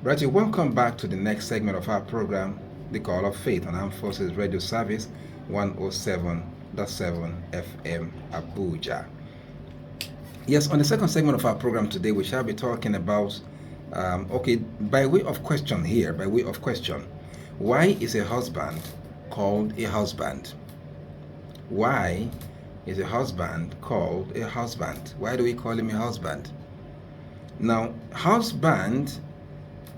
Right, you welcome back to the next segment of our program, The Call of Faith on Armed Forces Radio Service 107.7 FM Abuja. Yes, on the second segment of our program today, we shall be talking about, by way of question here, why is a husband called a husband? Why is a husband called a husband? Why do we call him a husband? Now, husband,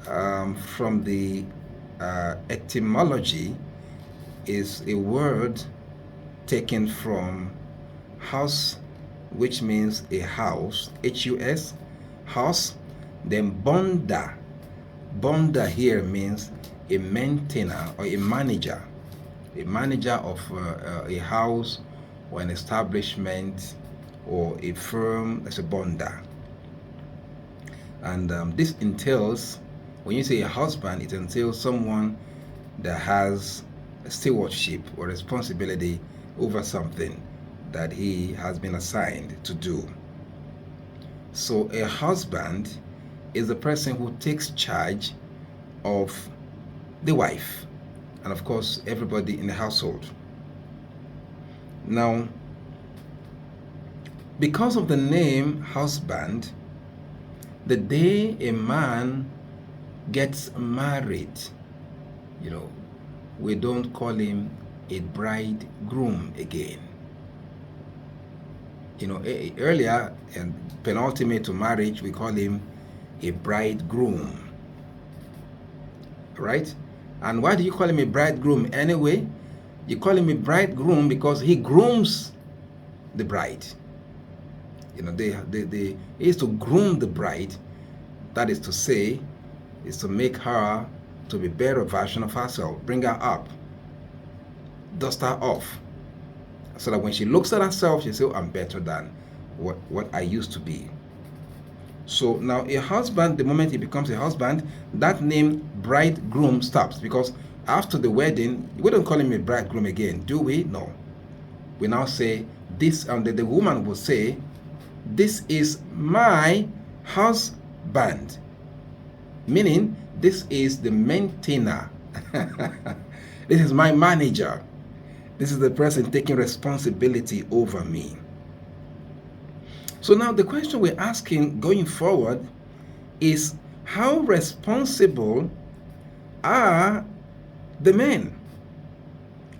from the etymology, is a word taken from house, which means a house, H-U-S, house, then bonda. Bonda here means a maintainer or a manager of a house or an establishment or a firm. That's a bonda. And this entails, when you say a husband, it entails someone that has stewardship or responsibility over something that he has been assigned to do. So a husband is the person who takes charge of the wife and, of course, everybody in the household. Now, because of the name husband, the day a man gets married, we don't call him a bridegroom again. Earlier, and penultimate to marriage, we call him a bridegroom. Right? And why do you call him a bridegroom anyway? You call him a bridegroom because he grooms the bride. They is to groom the bride. That is to say, is to make her to be a better version of herself, bring her up, dust her off, so that when she looks at herself, she says, oh, I'm better than what I used to be. So now a husband, the moment he becomes a husband, that name bridegroom stops, because after the wedding, we don't call him a bridegroom again, do we? No. We now say this, and the woman will say, this is my husband, meaning this is the maintainer. This is my manager. This is the person taking responsibility over me. So now the question we're asking going forward is, how responsible are the men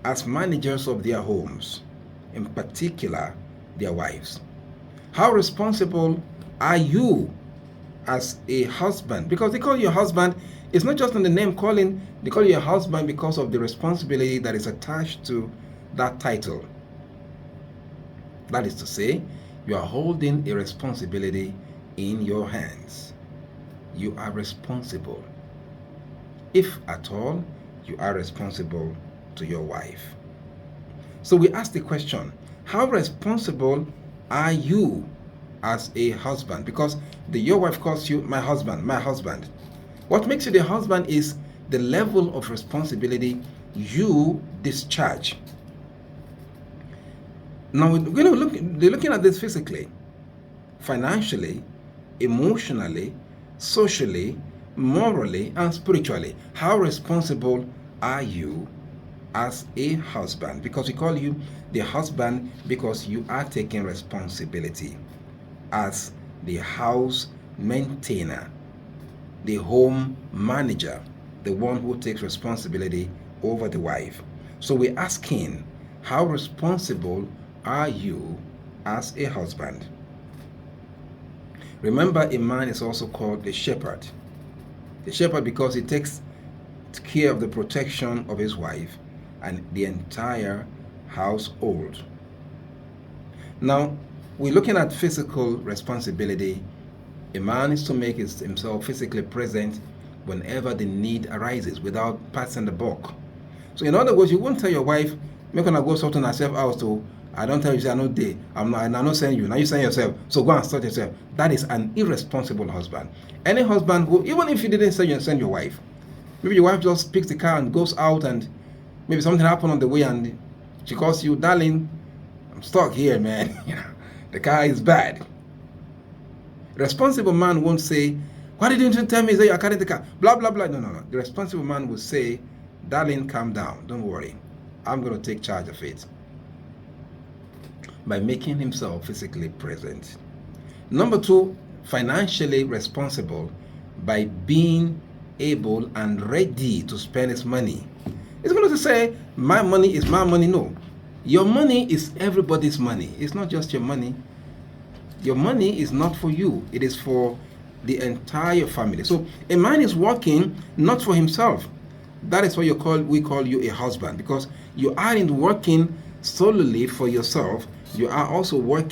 as managers of their homes, in particular their wives? How responsible are you as a husband? Because they call you a husband, it's not just in the name calling, they call you a husband because of the responsibility that is attached to that title. That is to say, you are holding a responsibility in your hands. You are responsible. If at all, you are responsible to your wife. So we ask the question, how responsible are you as a husband? Because your wife calls you my husband, my husband. What makes you the husband is the level of responsibility you discharge. Now we're going to looking at this physically, financially, emotionally, socially, morally, and spiritually. How responsible are you as a husband? Because we call you the husband because you are taking responsibility as the house maintainer, the home manager, the one who takes responsibility over the wife. So we're asking, how responsible are you as a husband? Remember, a man is also called the shepherd. The shepherd because he takes care of the protection of his wife and the entire household. Now, we're looking at physical responsibility. A man is to make himself physically present whenever the need arises without passing the buck. So in other words, you won't tell your wife, make her go sort herself out, so I don't tell you, say I no day. I'm not saying you. Now you send yourself. So go and sort yourself. That is an irresponsible husband. Any husband who, even if you didn't send your wife, maybe your wife just picks the car and goes out, and maybe something happened on the way, and she calls you, darling, I'm stuck here, man. The car is bad. Responsible man won't say, Why didn't you tell me that you are carrying the car? Blah, blah, blah. No, no, no. The responsible man will say, darling, calm down. Don't worry. I'm going to take charge of it. By making himself physically present. Number two, financially responsible by being able and ready to spend his money. It's going to say, my money is my money. No. Your money is everybody's money. It's not just your money. Your money is not for you. It is for the entire family. So a man is working not for himself. That is why we call you a husband, because you aren't working solely for yourself. You are also working